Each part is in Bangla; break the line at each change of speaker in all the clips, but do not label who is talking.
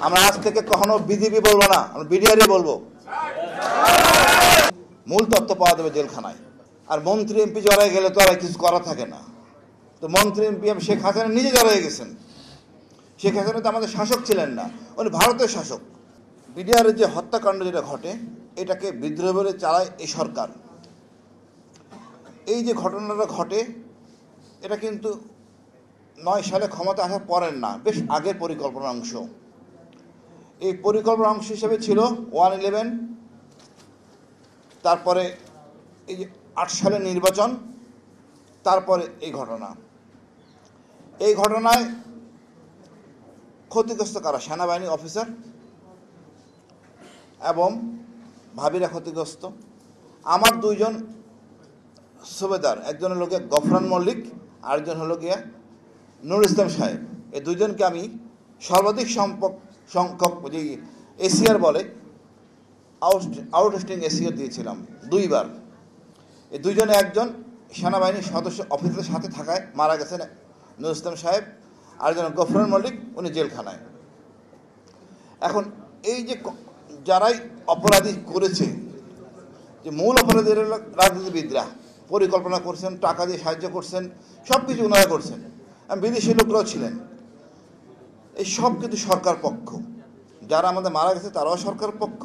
আমরা আজ থেকে কখনো বিজেপি বলবো না, আমরা বিডিআরই বলবো। মূল তথ্য পাওয়া যাবে জেলখানায়। আর মন্ত্রী এমপি জড়াই গেলে তো আর কিছু করা থাকে না। তো মন্ত্রী এমপি শেখ হাসিনা নিজে জড়াই গেছেন। শেখ হাসিনা তো আমাদের শাসক ছিলেন না, উনি ভারতের শাসক। বিডিআরের যে হত্যাকাণ্ড যেটা ঘটে, এটাকে বিদ্রোহ বলে চালায় এই সরকার। এই যে ঘটনাটা ঘটে, এটা কিন্তু 9 সালে ক্ষমতা আসার পরের না, বেশ আগের পরিকল্পনার অংশ। এই পরিকল্পনার অংশ হিসেবে ছিল 1/11, তারপরে এই যে 8 সালের নির্বাচন, তারপরে এই ঘটনা। এই ঘটনায় ক্ষতিগ্রস্ত কারা? সেনাবাহিনী অফিসার এবং ভাবিরা ক্ষতিগ্রস্ত। আমার 2 জন সুবেদার, একজন হলো গিয়া গফরান মল্লিক, আরেকজন হলো গিয়া নুরুল ইসলাম সাহেব। এই 2 জনকে আমি সর্বাধিক সংখ্যক যে এসিআর বলে আউটস্ট্যান্ডিং এসিআর দিয়েছিলাম 2 বার। এই 2 জনে একজন সেনাবাহিনীর সদস্য অফিসারের সাথে থাকায় মারা গেছেন নুরুল ইসলাম সাহেব, আরেকজন গফরান মল্লিক, উনি জেলখানায়। এখন এই যে যারাই অপরাধী করেছে, যে মূল অপরাধীর রাজনীতিবিদরা পরিকল্পনা করছেন, টাকা দিয়ে সাহায্য করছেন, সব কিছু ওনারা করছেন, বিদেশি লোকরাও ছিলেন। এই সব কিন্তু সরকার পক্ষ। যারা আমাদের মারা গেছে তারাও সরকার পক্ষ,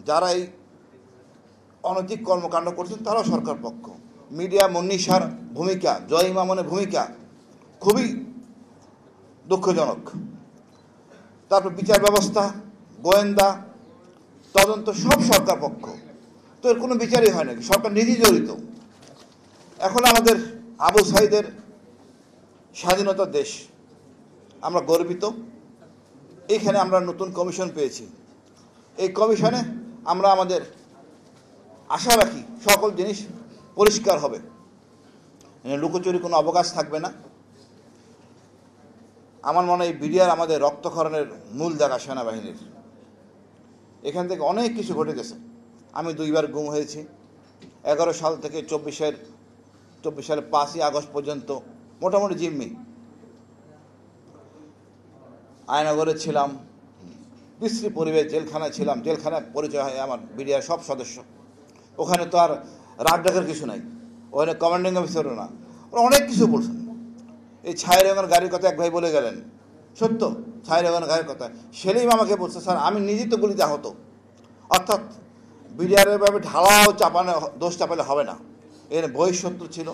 যারা এই অনৈতিক কর্মকাণ্ড করছেন তারাও সরকার পক্ষ। মিডিয়া মনীষার ভূমিকা, জয় ইমামনের ভূমিকা খুবই দুঃখজনক। তারপর বিচার ব্যবস্থা, গোয়েন্দা, তদন্ত সব সরকার পক্ষ। তো এর কোনো বিচারই হয় না, সরকার নিজেই জড়িত। এখন আমাদের আবু সাইদের স্বাধীনতার দেশ, আমরা গর্বিত। এইখানে আমরা নতুন কমিশন পেয়েছি। এই কমিশনে আমরা আমাদের আশা রাখি সকল জিনিস পরিষ্কার হবে, লুকোচুরি কোনো অবকাশ থাকবে না। আমার মনে হয় বিডিআর আমাদের রক্তক্ষরণের মূল জায়গা সেনাবাহিনীর। এখান থেকে অনেক কিছু ঘটে গেছে। আমি 2 বার গুম হয়েছি। 11 সাল থেকে 24 সালের 5ই আগস্ট পর্যন্ত মোটামুটি জিম্মি। আয়নাগরে ছিলাম, বিশ্রী পরিবেশ, জেলখানায় ছিলাম। জেলখানায় পরিচয় হয় আমার বিডিআর সব সদস্য। ওখানে তো আর রাত ডাকার কিছু নাই, ওখানে কমান্ডিং অফিসারও না। ওরা অনেক কিছু বলছেন। এই ছায়ের গাড়ির কথা এক ভাই বলে গেলেন, সত্য। ছায়ের গাড়ির কথা সেলিম আমাকে বলছে, স্যার আমি নিজেই তো গুলিতে আহত। অর্থাৎ বিডিআরের ভাবে ঢালাও চাপানো, দোষ চাপালে হবে না। এখানে বহিঃশত্রু ছিল,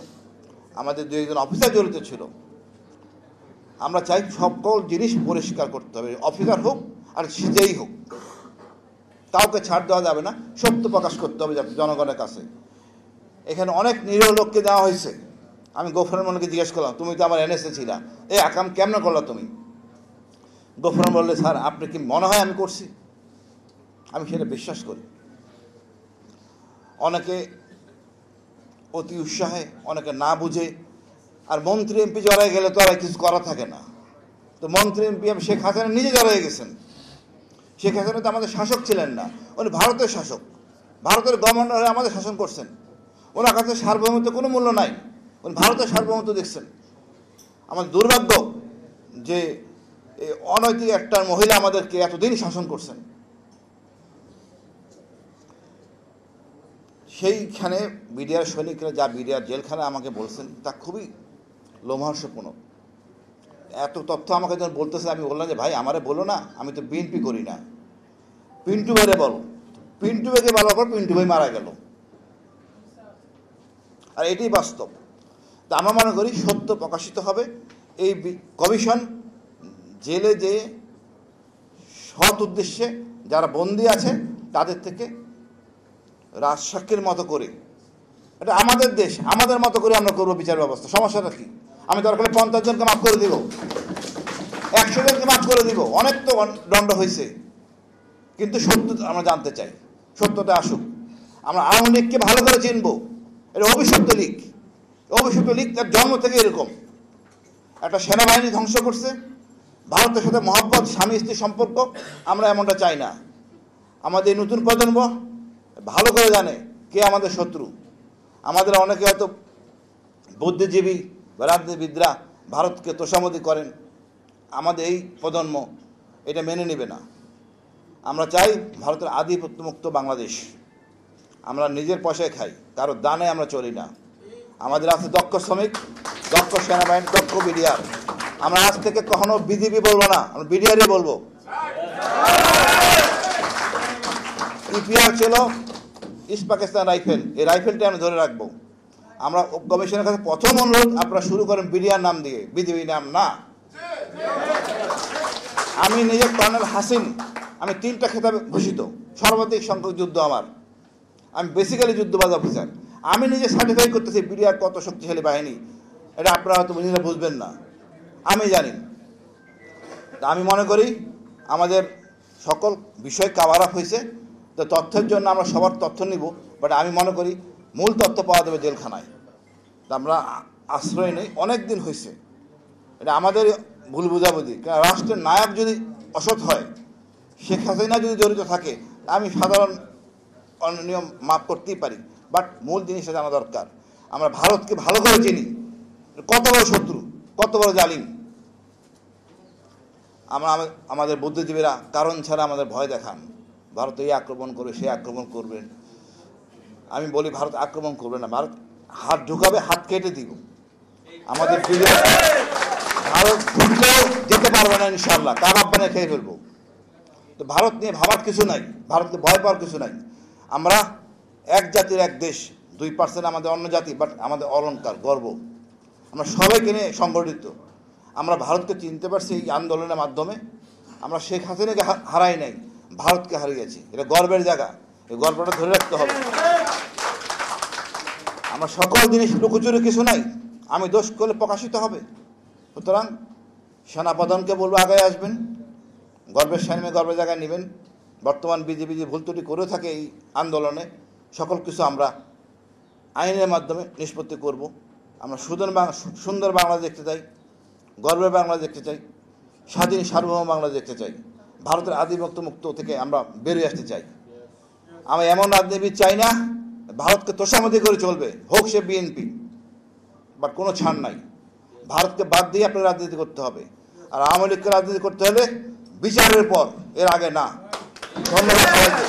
আমাদের 2-1 অফিসার জড়িত ছিল। আমরা চাই সকল জিনিস পরিষ্কার করতে হবে, অফিসার হোক আর যেই হোক, কাউকে ছাড় দেওয়া যাবে না। সত্য প্রকাশ করতে হবে জনগণের কাছে। এখানে অনেক নিরীহ লোককে দেওয়া হয়েছে। আমি গফরান মল্লিককে জিজ্ঞেস করলাম, তুমি তো আমার এনএসএ ছিলা, এই আকাম কেমন করলা তুমি? গফরান বললে, স্যার আপনি কি মনে হয় আমি করছি? আমি সেটা বিশ্বাস করি। অনেকে অতি উৎসাহে, অনেকে না বুঝে। আর মন্ত্রী এমপি জড়াই গেলে তো আর কিছু করা থাকে না। তো মন্ত্রী এমপি শেখ হাসিনা নিজে জড়াই গেছেন। শেখ হাসিনা তো আমাদের শাসক ছিলেন না, উনি ভারতের শাসক। ভারতের গভর্নর হয়ে আমাদের শাসন করছেন। ওনার কাছে সার্বভৌমত্ব কোনো মূল্য নাই, উনি ভারতের সার্বভৌমত্ব দেখছেন। আমার দুর্ভাগ্য যে অনৈতিক একটা মহিলা আমাদেরকে এতদিন শাসন করছেন। সেইখানে বিডিআর সৈনিকরা যা বিডিআর জেলখানায় আমাকে বলছেন তা খুবই লোমহর্ষপূর্ণ। এত তথ্য আমাকে যখন বলতেছে, আমি বললাম যে ভাই আমারে বলো না, আমি তো বিএনপি করি না, পিন্টু ভাইরে বলো। পিন্টু ভাইকে বলার পর পিন্টু ভাই মারা গেল। আর এটাই বাস্তব। তা আমরা মনে করি সত্য প্রকাশিত হবে। এই কমিশন জেলে যে সৎ উদ্দেশ্যে যারা বন্দী আছে তাদের থেকে রাজসাক্ষীর মতো করে, এটা আমাদের দেশ, আমাদের মতো করে আমরা করবো বিচার ব্যবস্থা। সমস্যাটা কি? আমি দরকার 50 জনকে মাফ করে দিব, 100 জনকে মাফ করে দিব। অনেক তো দণ্ড হয়েছে, কিন্তু সত্য আমরা জানতে চাই। সত্যটা আসুক। আমরা আওয়ামী লীগকে ভালো করে চিনবো। এটা অভিশপ্ত লীগ। অভিশপ্ত লীগ তার জন্ম থেকে এরকম। একটা সেনাবাহিনী ধ্বংস করছে, ভারতের সাথে মহব্বত, স্বামী স্ত্রী সম্পর্ক। আমরা এমনটা চাই না। আমাদের নতুন প্রজন্ম ভালো করে জানে কে আমাদের শত্রু। আমাদের অনেকে হয়তো বুদ্ধিজীবী বা রাজনীতিবিদরা ভারতকে তোষামোদী করেন। আমাদের এই প্রজন্ম এটা মেনে নেবে না। আমরা চাই ভারতের আধিপত্যমুক্ত বাংলাদেশ। আমরা নিজের পয়সায় খাই, কারো দানে আমরা চলি না। আমাদের আছে দক্ষ শ্রমিক, দক্ষ সেনাবাহিনী, দক্ষ বিডিআর। আমরা আজ থেকে কখনো বিজিবি বলবো না, আমরা বিডিআরই বলবো। ইপিআর ছিল ইস্ট পাকিস্তান রাইফেল, এই রাইফেলটা আমরা ধরে রাখবো। আমরা কমিশনের কাছে প্রথম অনুরোধ, আপনারা শুরু করেন বিডিআর নাম দিয়ে, বিজিবি নাম না। আমি নিজে কর্নেল হাসিন, আমি 3টা খেতাবে ভূষিত, সর্বাধিক সংখ্যক যুদ্ধ আমার। আমি বেসিক্যালি যুদ্ধবাজ অফিসার। আমি নিজে সার্টিফাই করতেছি বিডিআর কত শক্তিশালী বাহিনী। এটা আপনারা হয়তো নিজেরা বুঝবেন না, আমি জানি। আমি মনে করি আমাদের সকল বিষয় কাভার আপ হয়েছে। তো তথ্যের জন্য আমরা সবার তথ্য নিব, বাট আমি মনে করি মূল তথ্য পাওয়া যাবে জেলখানায়। তা আমরা আশ্রয় নেই, অনেক দিন হয়েছে। এটা আমাদের ভুল বুঝাবুঝি। কারণ রাষ্ট্রের নায়ক যদি অসৎ হয়, শেখ হাসিনা যদি জড়িত থাকে, আমি সাধারণ নিয়ম মাফ করতেই পারি, বাট মূল জিনিসটা জানা দরকার। আমরা ভারতকে ভালো করে চিনি, কত বড় শত্রু, কত বড় জালিম। আমরা আমাদের বুদ্ধিজীবীরা কারণ ছাড়া আমাদের ভয় দেখান, ভারত এই আক্রমণ করবে, সে আক্রমণ করবেন। আমি বলি ভারত আক্রমণ করবে না, ভারত হাত ঢুকাবে, হাত কেটে দিব। আমাদের ভারত ঢুকলেও যেতে পারবে না ইনশাল্লাহ, কাবাব বানিয়ে খেয়ে ফেলবো। তো ভারত নিয়ে ভাবার কিছু নাই, ভারতকে ভয় পাওয়ার কিছু নাই। আমরা এক জাতির এক দেশ, 2% আমাদের অন্য জাতি, বাট আমাদের অলংকার, গর্ব। আমরা সবাইকে নিয়ে সংগঠিত। আমরা ভারতকে চিনতে পারছি এই আন্দোলনের মাধ্যমে। আমরা শেখ হাসিনাকে হারাই নাই, ভারতকে হারিয়েছি। এটা গর্বের জায়গা, এই গর্বটা ধরে রাখতে হবে। আমরা সকল জিনিস লুকোচুরি কিছু নাই, আমি দোষ করলে প্রকাশিত হবে। সুতরাং সেনাপ্রধানকে বলবো আগায় আসবেন, গর্বের সামনে গর্বের জায়গায় নেবেন। বর্তমান বিজেপি যে ভুল ত্রুটি করে থাকে এই আন্দোলনে, সকল কিছু আমরা আইনের মাধ্যমে নিষ্পত্তি করব। আমরা সুন্দর বাংলাদেশ দেখতে চাই, গর্বের বাংলাদেশ দেখতে চাই, স্বাধীন সার্বভৌম বাংলাদেশ দেখতে চাই। ভারতের আধিপত্য মুক্ত থেকে আমরা বেরিয়ে আসতে চাই। আমি এমন রাজনীতিবিদ চাই না ভারতকে তোষামতি করে চলবে, হোক সে বিএনপি, বাট কোনো ছাড় নাই। ভারতকে বাদ দিয়ে আপনাকে রাজনীতি করতে হবে। আর আওয়ামী লীগকে রাজনীতি করতে হলে বিচারের পর, এর আগে না। ধন্যবাদ সবাইকে।